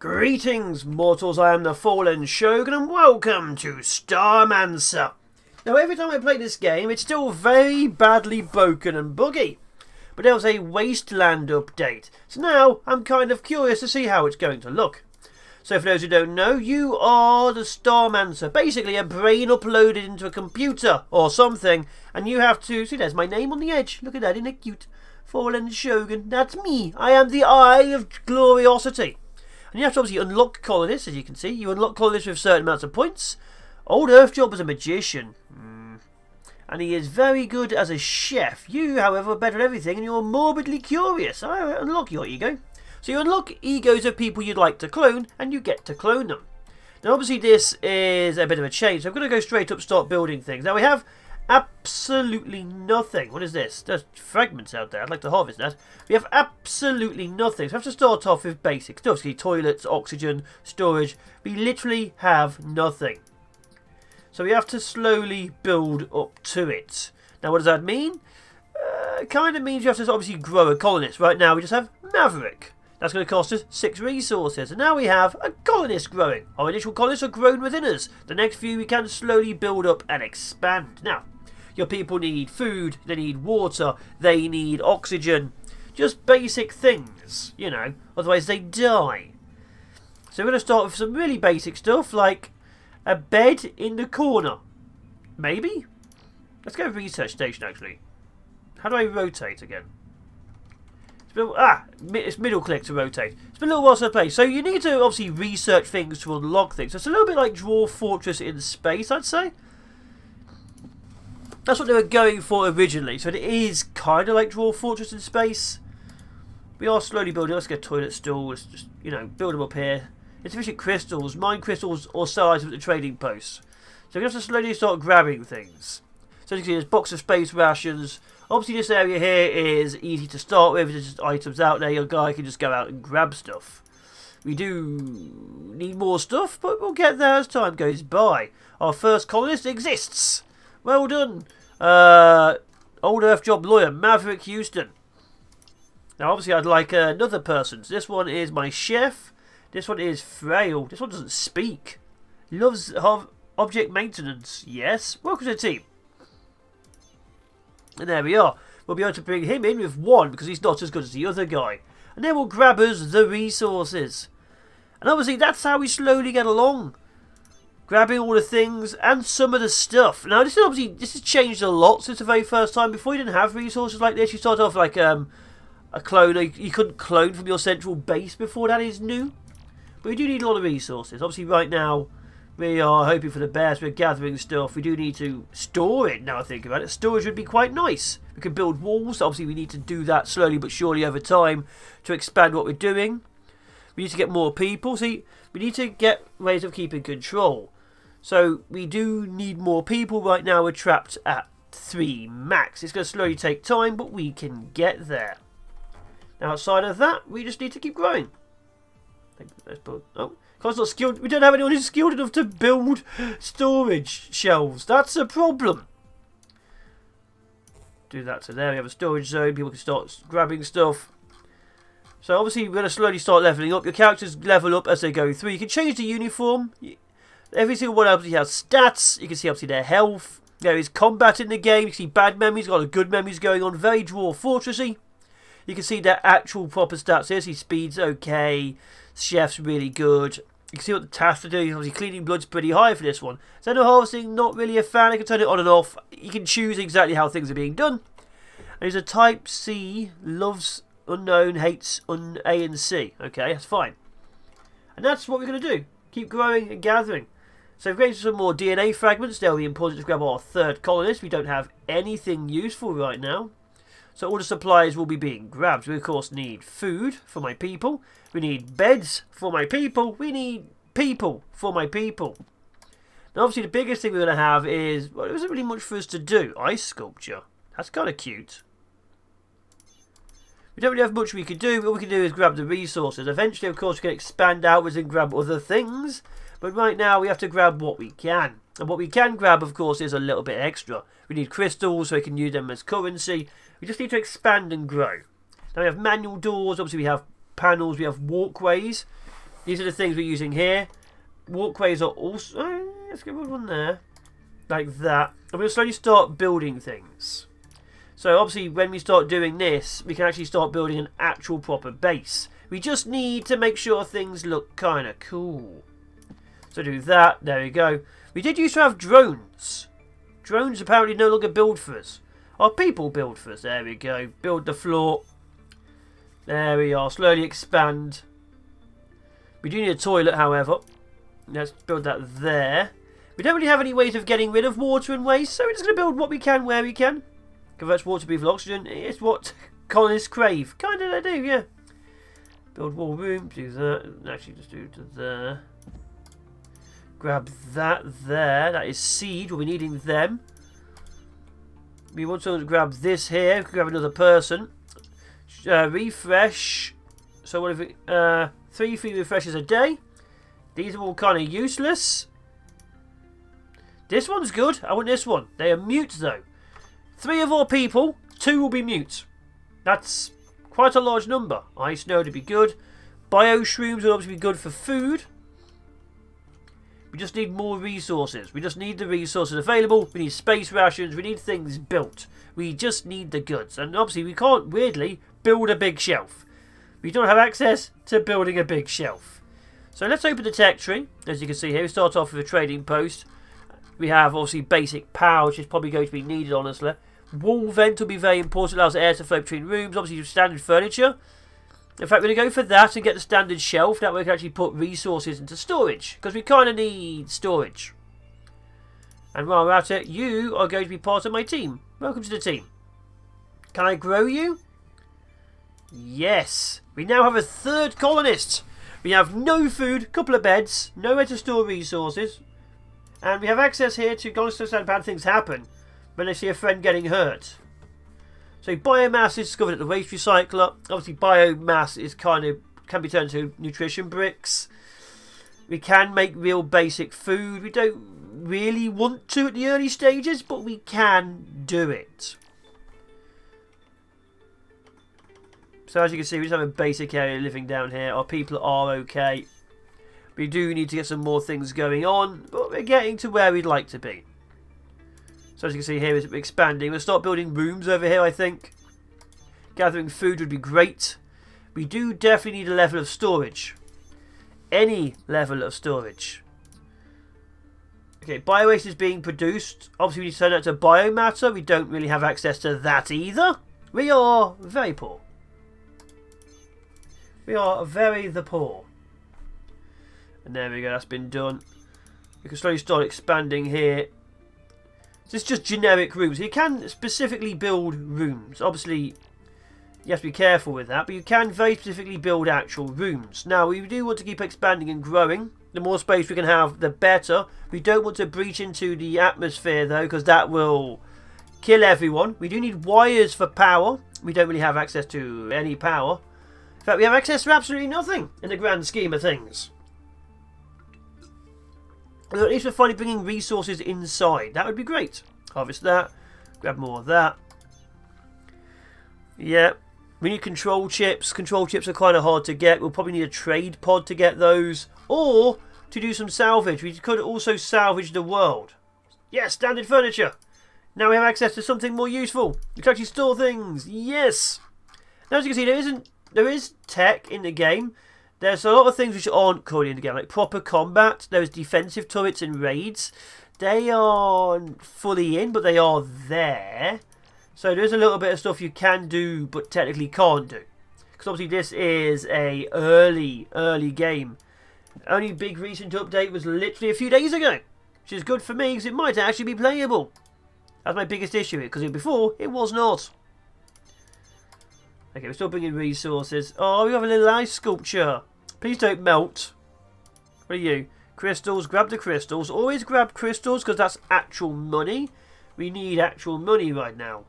Greetings, mortals, I am the Fallen Shogun and welcome to Starmancer. Now every time I play this game it's still very badly broken and buggy, but there was a Wasteland update, so now I'm kind of curious to see how it's going to look. So for those who don't know, you are the Starmancer, basically a brain uploaded into a computer or something, and you have to, see there's my name on the edge, look at that, isn't it cute? Fallen Shogun, that's me, I am the Eye of Gloriosity. And you have to obviously unlock colonists, as you can see. You unlock colonists with certain amounts of points. Old Earthjob is a magician. And he is very good as a chef. You, however, are better at everything and you're morbidly curious. I unlock your ego. So you unlock egos of people you'd like to clone and you get to clone them. Now obviously this is a bit of a change. So I'm going to go straight up and start building things. Now we have absolutely nothing. What is this? There's fragments out there. I'd like to harvest that. We have absolutely nothing. So I have to start off with basic stuff. So toilets, oxygen, storage. We literally have nothing. So we have to slowly build up to it. Now what does that mean? It kind of means you have to obviously grow a colonist. Right now we just have Maverick. That's going to cost us 6 resources. And now we have a colonist growing. Our initial colonists are grown within us. The next few we can slowly build up and expand. Now, your people need food, they need water, they need oxygen. Just basic things, you know. Otherwise they die. So we're going to start with some really basic stuff like a bed in the corner. Maybe? Let's go research station actually. How do I rotate again? It's middle click to rotate. It's been a little while since I played. So you need to obviously research things to unlock things. So it's a little bit like Dwarf Fortress in space, I'd say. That's what they were going for originally. So it is kind of like Dwarf Fortress in space. We are slowly building. Let's get toilet stalls. Just, you know, build them up here. Insufficient crystals. Mine crystals or sell items at the trading posts. So we're going to have to slowly start grabbing things. So you can see there's box of space rations. Obviously this area here is easy to start with. There's just items out there. Your guy can just go out and grab stuff. We do need more stuff, but we'll get there as time goes by. Our first colonist exists. Well done. Old Earthjob lawyer, Maverick Houston. Now obviously I'd like another person. So this one is my chef. This one is frail. This one doesn't speak. Loves object maintenance. Yes. Welcome to the team. And there we are. We'll be able to bring him in with 1 because he's not as good as the other guy. And then we'll grab us the resources. And obviously that's how we slowly get along. Grabbing all the things and some of the stuff. Now this has changed a lot since the very first time. Before you didn't have resources like this. You started off like a clone. You couldn't clone from your central base before. That is new. But we do need a lot of resources. Obviously right now we are hoping for the best. We're gathering stuff. We do need to store it now I think about it. Storage would be quite nice. We could build walls. Obviously we need to do that slowly but surely over time to expand what we're doing. We need to get more people. See, we need to get ways of keeping control. So we do need more people. Right now we're trapped at 3 max. It's going to slowly take time, but we can get there. Now outside of that, we just need to keep growing. Oh, because not skilled. We don't have anyone who's skilled enough to build storage shelves. That's a problem. Do that to there. We have a storage zone. People can start grabbing stuff. So obviously we're going to slowly start leveling up. Your characters level up as they go through. You can change the uniform. Every single one obviously has stats. You can see obviously their health. There is combat in the game. You can see bad memories, got a good memories going on. Very Dwarf Fortressy. You can see their actual proper stats here. See speed's okay. Chef's really good. You can see what the tasks to do. Obviously cleaning blood's pretty high for this one. Center harvesting, not really a fan. I can turn it on and off. You can choose exactly how things are being done. And he's a type C. Loves unknown, hates A and C. Okay, that's fine. And that's what we're going to do. Keep growing and gathering. So if we're going to some more DNA fragments, they'll be important to grab our 3rd colonist. We don't have anything useful right now. So all the supplies will be being grabbed. We of course need food for my people. We need beds for my people. We need people for my people. Now obviously the biggest thing we're going to have is, well, there isn't really much for us to do. Ice sculpture. That's kind of cute. We don't really have much we can do. What we can do is grab the resources. Eventually of course we can expand outwards and grab other things. But right now we have to grab what we can. And what we can grab, of course, is a little bit extra. We need crystals so we can use them as currency. We just need to expand and grow. Now we have manual doors. Obviously we have panels. We have walkways. These are the things we're using here. Walkways are also... let's get one there. Like that. I'm going to slowly start building things. So obviously when we start doing this, we can actually start building an actual proper base. We just need to make sure things look kind of cool. So do that. There we go. We did used to have drones. Drones apparently no longer build for us. Our people build for us. There we go. Build the floor. There we are. Slowly expand. We do need a toilet, however. Let's build that there. We don't really have any ways of getting rid of water and waste, so we're just going to build what we can where we can. Converts water to breathable oxygen. It's what colonists crave. Kind of they do, yeah. Build wall room. Do that. Actually, just do to there. Grab that there. That is seed. We'll be needing them. We want someone to grab this here. We can grab another person. Refresh. So what if we... 3 free refreshes a day. These are all kind of useless. This one's good. I want this one. They are mute though. 3 of our people. 2 will be mute. That's quite a large number. Ice snow to be good. Bio shrooms will obviously be good for food. We just need more resources. We just need the resources available. We need space rations. We need things built. We just need the goods. And obviously we can't, weirdly, build a big shelf. We don't have access to building a big shelf. So let's open the tech tree. As you can see here, we start off with a trading post. We have obviously basic power, which is probably going to be needed, honestly. Wall vent will be very important. It allows air to flow between rooms. Obviously standard furniture. In fact, we're going to go for that and get the standard shelf. That way we can actually put resources into storage. Because we kind of need storage. And while we're at it, you are going to be part of my team. Welcome to the team. Can I grow you? Yes. We now have a 3rd colonist. We have no food, couple of beds, nowhere to store resources. And we have access here to go and understand bad things happen when they see a friend getting hurt. So biomass is discovered at the waste recycler. Obviously biomass is can be turned into nutrition bricks. We can make real basic food. We don't really want to at the early stages, but we can do it. So as you can see, we just have a basic area living down here. Our people are okay. We do need to get some more things going on, but we're getting to where we'd like to be. So as you can see here, we're expanding. We'll start building rooms over here, I think. Gathering food would be great. We do definitely need a level of storage. Any level of storage. Okay, biowaste is being produced. Obviously, we need to turn that to biomatter. We don't really have access to that either. We are very poor. We are very the poor. And there we go, that's been done. We can slowly start expanding here. So it's just generic rooms. You can specifically build rooms. Obviously, you have to be careful with that, but you can very specifically build actual rooms. Now, we do want to keep expanding and growing. The more space we can have, the better. We don't want to breach into the atmosphere, though, because that will kill everyone. We do need wires for power. We don't really have access to any power. In fact, we have access to absolutely nothing in the grand scheme of things. At least we're finally bringing resources inside. That would be great. Harvest that. Grab more of that. Yeah. We need control chips. Control chips are kind of hard to get. We'll probably need a trade pod to get those. Or to do some salvage. We could also salvage the world. Yes, standard furniture. Now we have access to something more useful. We can actually store things. Yes. Now as you can see, there is tech in the game. There's a lot of things which aren't currently in the game, like proper combat. There's defensive turrets and raids. They aren't fully in, but they are there. So there's a little bit of stuff you can do, but technically can't do. Because obviously this is a early game. Only big recent update was literally a few days ago. Which is good for me, because it might actually be playable. That's my biggest issue, because before, it was not. Okay, we're still bringing resources. Oh, we have a little ice sculpture. Please don't melt. What are you? Crystals. Grab the crystals. Always grab crystals because that's actual money. We need actual money right now.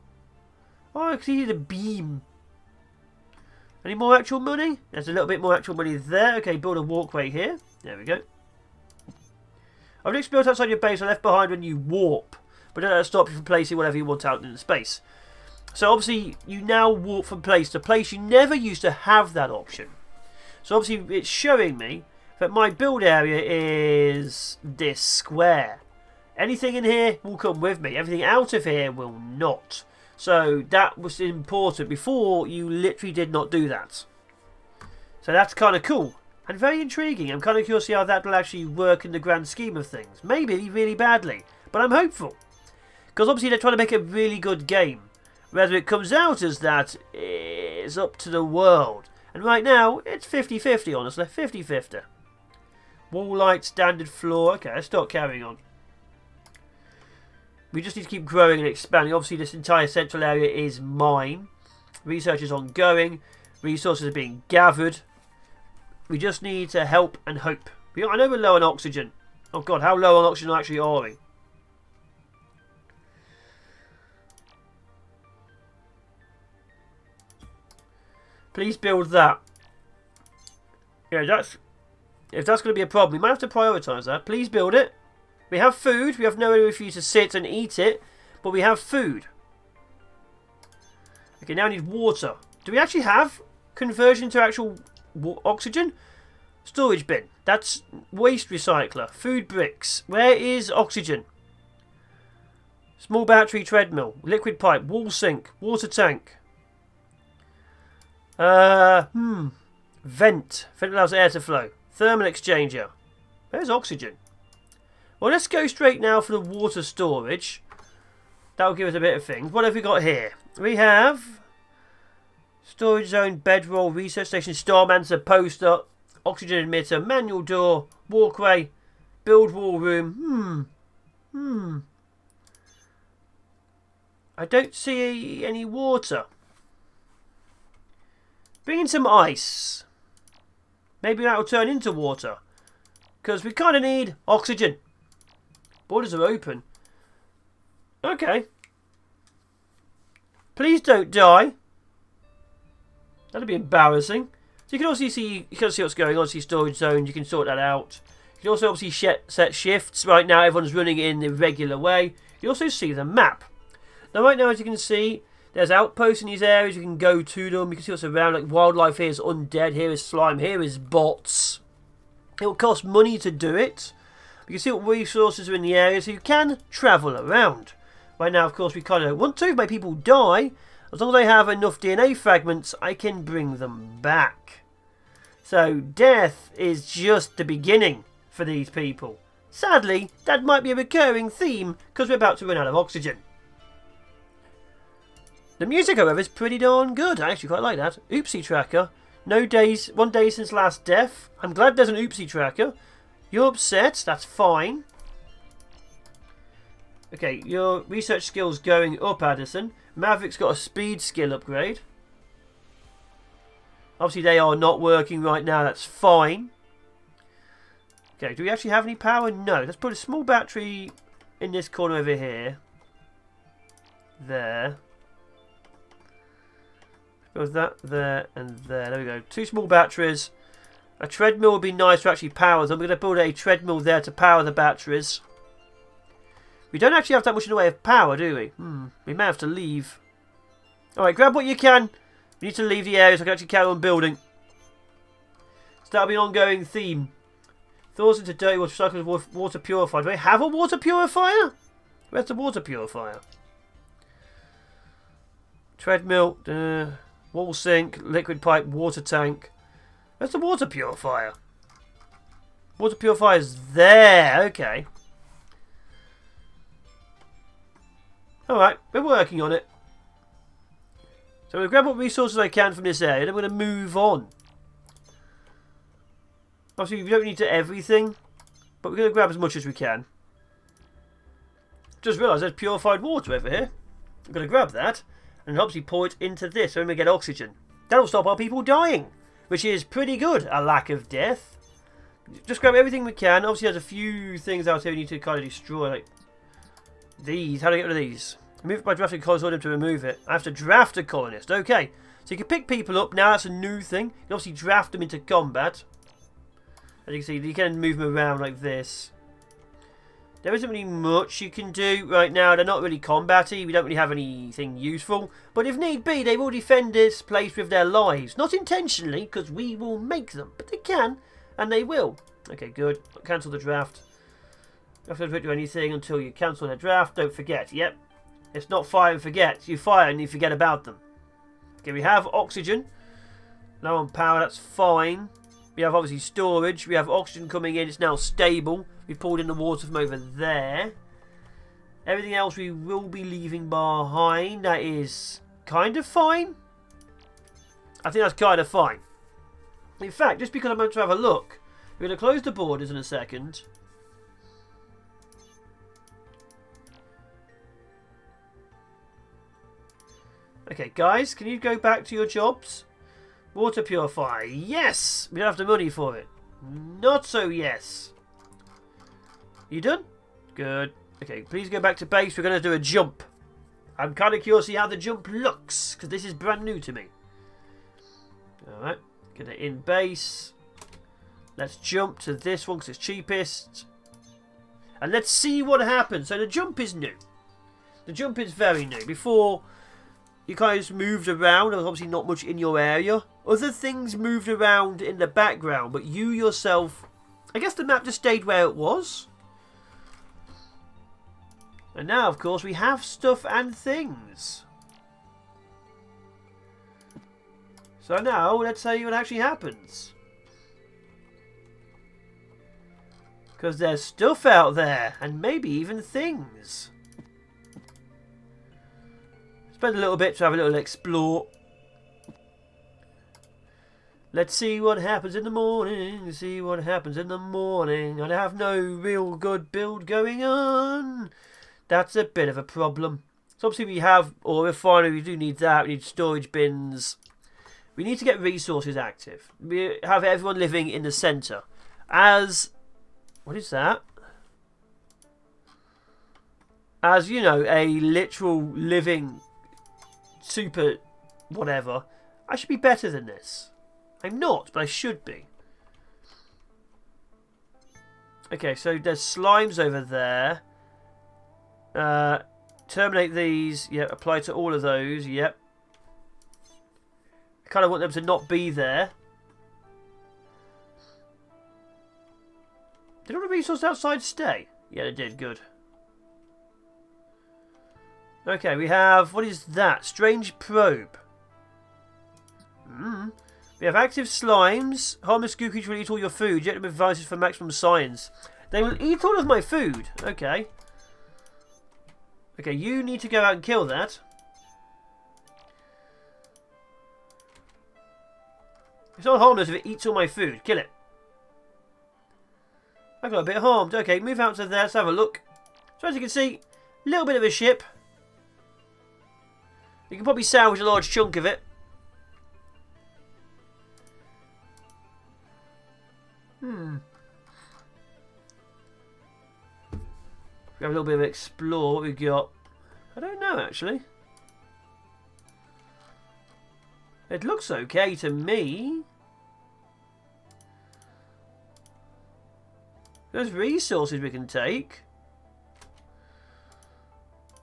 Oh, I can see the beam. Any more actual money? There's a little bit more actual money there. Okay, build a walkway here. There we go. Objects built outside your base are left behind when you warp. But don't let that stop you from placing whatever you want out in space. So obviously, you now warp from place to place. You never used to have that option. So obviously, it's showing me But my build area is this square. Anything in here will come with me. Everything out of here will not. So that was important. Before, you literally did not do that. So that's kind of cool. And very intriguing. I'm kind of curious to see how that will actually work in the grand scheme of things. Maybe really badly. But I'm hopeful. Because obviously they're trying to make a really good game. Whether it comes out as that is up to the world. And right now, it's 50-50 honestly. 50-50. Wall light, standard floor. Okay, let's start carrying on. We just need to keep growing and expanding. Obviously, this entire central area is mine. Research is ongoing. Resources are being gathered. We just need to help and hope. I know we're low on oxygen. Oh god, how low on oxygen actually are we? Please build that. Yeah, if that's going to be a problem, we might have to prioritise that. Please build it. We have food. We have nowhere for you to sit and eat it. But we have food. Okay, now I need water. Do we actually have conversion to actual oxygen? Storage bin. That's waste recycler. Food bricks. Where is oxygen? Small battery treadmill. Liquid pipe. Wall sink. Water tank. Vent. Vent allows air to flow. Thermal exchanger. Where's oxygen? Well, let's go straight now for the water storage. That'll give us a bit of things. What have we got here? We have storage zone, bedroll, research station, Starmancer poster, oxygen emitter, manual door, walkway, build wall room. I don't see any water. Bring in some ice. Maybe that will turn into water. Because we kind of need oxygen. Borders are open. Okay. Please don't die. That'd be embarrassing. So you can also see what's going on. See storage zones. You can sort that out. You can also obviously set shifts. Right now, everyone's running in the regular way. You also see the map. Now, right now, as you can see, there's outposts in these areas. You can go to them. You can see what's around. Like wildlife here is undead. Here is slime. Here is bots. It will cost money to do it. You can see what resources are in the area, so you can travel around. Right now, of course, we kind of don't want to. My people die. As long as I have enough DNA fragments, I can bring them back. So, death is just the beginning for these people. Sadly, that might be a recurring theme, because we're about to run out of oxygen. The music, however, is pretty darn good. I actually quite like that. Oopsie tracker. No days, 1 day since last death. I'm glad there's an oopsie tracker. You're upset. That's fine. Okay, your research skill's going up, Addison. Maverick's got a speed skill upgrade. Obviously, they are not working right now. That's fine. Okay, do we actually have any power? No. Let's put a small battery in this corner over here. There. Goes that, there, and there. There we go. 2 small batteries. A treadmill would be nice to actually power them. We're going to build a treadmill there to power the batteries. We don't actually have that much in the way of power, do we? We may have to leave. Alright, grab what you can. We need to leave the area so I can actually carry on building. So that'll be an ongoing theme. Thaws into dirty water, cycles of water purified. Do I have a water purifier? Where's the water purifier? Treadmill, wall sink, liquid pipe, water tank. Where's the water purifier? Water purifier's there. Okay. Alright, we're working on it. So I'm going to grab what resources I can from this area, then I'm going to move on. Obviously, we don't need to everything, but we're going to grab as much as we can. Just realised there's purified water over here. I'm going to grab that, and obviously pour it into this, so when we get oxygen. That'll stop our people dying, which is pretty good, a lack of death. Just grab everything we can. Obviously, there's a few things out here we need to kind of destroy, like these. How do I get rid of these? Remove it by drafting a colonist, order to remove it. I have to draft a colonist. Okay. So you can pick people up. Now that's a new thing. You can obviously draft them into combat. As you can see, you can move them around like this. There isn't really much you can do right now. They're not really combat-y. We don't really have anything useful. But if need be, they will defend this place with their lives. Not intentionally, because we will make them. But they can. And they will. Okay, good. Cancel the draft. You don't have to do anything until you cancel the draft. Don't forget. Yep. It's not fire and forget. You fire and you forget about them. Okay, we have oxygen. Low on power, that's fine. We have obviously storage. We have oxygen coming in. It's now stable. We pulled in the water from over there. Everything else we will be leaving behind. That is kind of fine. I think that's kind of fine. In fact, just because I'm going to have a look, we're going to close the borders in a second. Okay, guys, can you go back to your jobs? Water purifier. Yes! We don't have the money for it. Not so yes. You done? Good. Okay, please go back to base. We're going to do a jump. I'm kind of curious to see how the jump looks, because this is brand new to me. Alright, get it in base. Let's jump to this one because it's cheapest. And let's see what happens. So the jump is new. The jump is very new. Before, you guys moved around. There was obviously not much in your area. Other things moved around in the background, but you yourself... I guess the map just stayed where it was. And now, of course, we have stuff and things. So now, let's see what actually happens. Because there's stuff out there, and maybe even things. Spend a little bit to have a little explore. Let's see what happens in the morning. See what happens in the morning. I have no real good build going on. That's a bit of a problem. So obviously we have ore refinery. We do need that. We need storage bins. We need to get resources active. We have everyone living in the centre. As... What is that? As, you know, a literal living super whatever. I should be better than this. I'm not, but I should be. Okay, so there's slimes over there. Terminate these. Yep, apply to all of those. Yep. I kind of want them to not be there. Did all the resources outside stay? Yeah, they did. Good. Okay, we have... What is that? Strange probe. We have active slimes. Harmless gookies will eat all your food. Yet them advices for maximum science. They will eat all of my food. Okay. Okay, you need to go out and kill that. It's not harmless if it eats all my food. Kill it. I got a bit harmed. Okay, move out to there. Let's have a look. So as you can see, a little bit of a ship. You can probably salvage a large chunk of it. We have a little bit of explore. What we got? I don't know actually. It looks okay to me. There's resources we can take.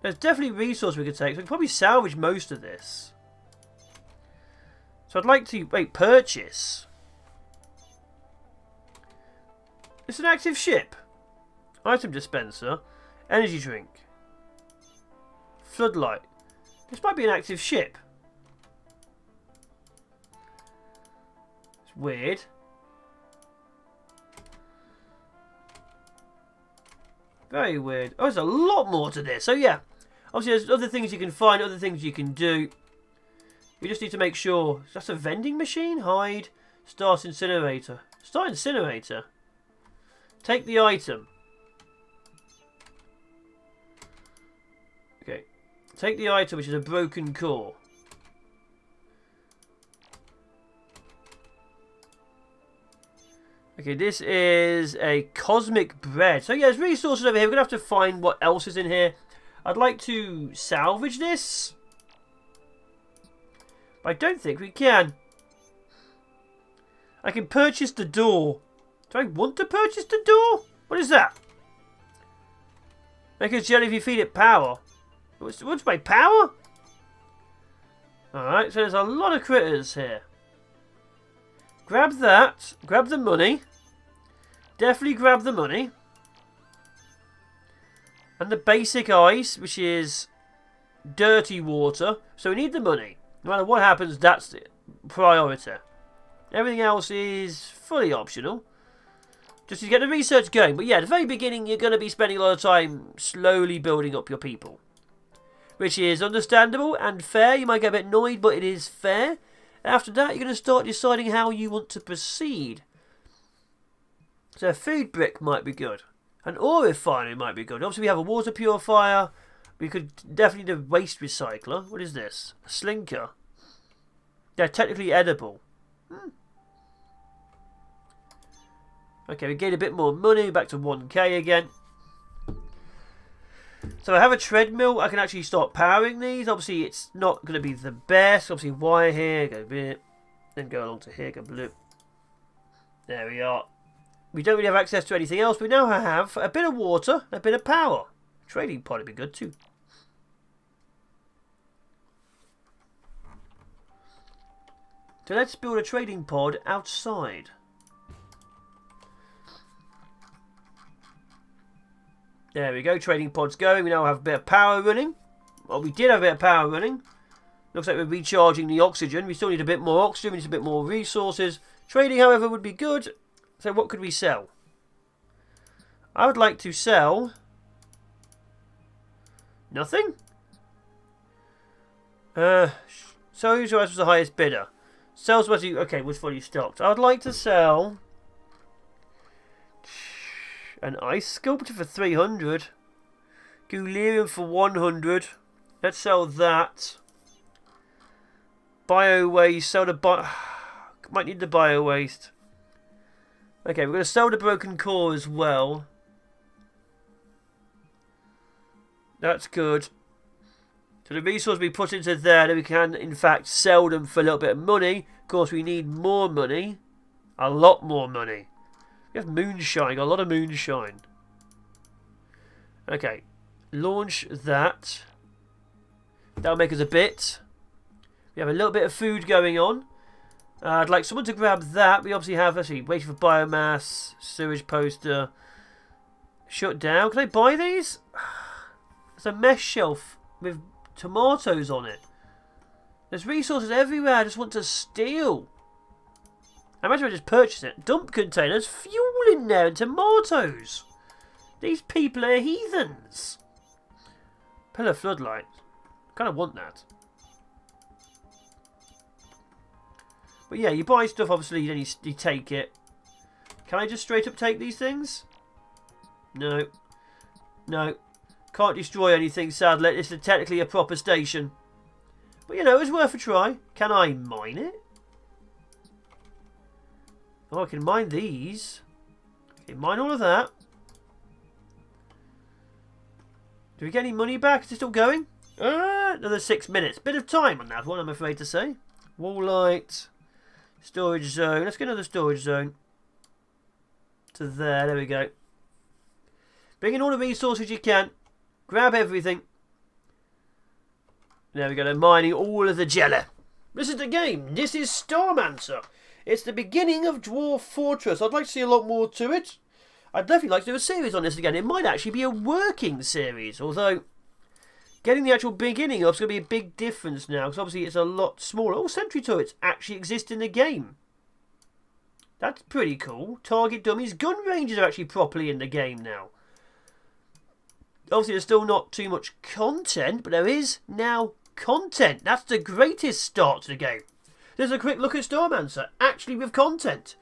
There's definitely resources we can take. So we can probably salvage most of this. So I'd like to... Wait, purchase. It's an active ship. Item dispenser. Energy drink. Floodlight. This might be an active ship. It's weird. Very weird. Oh, there's a lot more to this. So yeah. Obviously there's other things you can find, other things you can do. We just need to make sure. That's a vending machine? Hide. Start incinerator. Start incinerator. Take the item. Okay. Take the item, which is a broken core. Okay, this is a cosmic bread. So yeah, there's resources over here. We're going to have to find what else is in here. I'd like to salvage this. But I don't think we can. I can purchase the door. Do I want to purchase the door? What is that? Make a jelly if you feed it power. What's my power? Alright, so there's a lot of critters here. Grab that. Grab the money. Definitely grab the money. And the basic ice, which is dirty water. So we need the money. No matter what happens, that's the priority. Everything else is fully optional. Just to get the research going. But yeah, at the very beginning, you're going to be spending a lot of time slowly building up your people. Which is understandable and fair. You might get a bit annoyed, but it is fair. After that, you're going to start deciding how you want to proceed. So a food brick might be good. An ore refinery might be good. Obviously, we have a water purifier. We could definitely do a waste recycler. What is this? A slinker. They're technically edible. Okay, we gain a bit more money. Back to 1k again. So I have a treadmill. I can actually start powering these. Obviously, it's not going to be the best. Obviously, wire here. Go a bit. Then go along to here. Go blue. There we are. We don't really have access to anything else. We now have a bit of water, a bit of power. Trading pod would be good too. So let's build a trading pod outside. There we go, trading pod's going. We now have a bit of power running. Well, we did have a bit of power running. Looks like we're recharging the oxygen. We still need a bit more oxygen, we need a bit more resources. Trading, however, would be good. So what could we sell? I would like to sell... nothing? So who was the highest bidder? Sales was... okay, was fully stocked. I would like to sell... an ice sculptor for 300. Gulerium for 100. Let's sell that. Bio waste. Sell the might need the bio waste. Okay, we're going to sell the broken core as well. That's good. So the resources we put into there, then we can in fact sell them for a little bit of money. Of course, we need more money. A lot more money. We have moonshine, got a lot of moonshine. Okay, launch that. That'll make us a bit. We have a little bit of food going on. I'd like someone to grab that. We obviously have, waiting for biomass, sewage poster. Shut down. Can I buy these? There's a mesh shelf with tomatoes on it. There's resources everywhere. I just want to steal. I imagine I just purchased it. Dump containers, fuel in there and tomatoes. These people are heathens. Pillar floodlight. Kind of want that. But yeah, you buy stuff, obviously, then you take it. Can I just straight up take these things? No. No. Can't destroy anything, sadly. This is technically a proper station. But, you know, it was worth a try. Can I mine it? Oh, I can mine these. Okay, mine all of that. Do we get any money back? Is it still going? Another 6 minutes. Bit of time on that one, I'm afraid to say. Wall light. Storage zone. Let's get another storage zone. To there. There we go. Bring in all the resources you can. Grab everything. There we go. They're mining all of the jelly. This is the game. This is Starmancer. It's the beginning of Dwarf Fortress. I'd like to see a lot more to it. I'd definitely like to do a series on this again. It might actually be a working series. Although, getting the actual beginning up is going to be a big difference now. Because obviously it's a lot smaller. Oh, sentry turrets actually exist in the game. That's pretty cool. Target dummies. Gun ranges are actually properly in the game now. Obviously there's still not too much content. But there is now content. That's the greatest start to the game. There's a quick look at Starmancer, actually with content.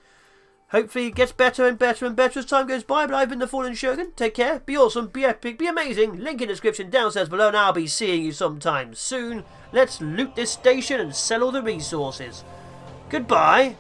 Hopefully it gets better and better and better as time goes by, but I've been the Fallen Shogun. Take care, be awesome, be epic, be amazing. Link in the description downstairs below, and I'll be seeing you sometime soon. Let's loot this station and sell all the resources. Goodbye.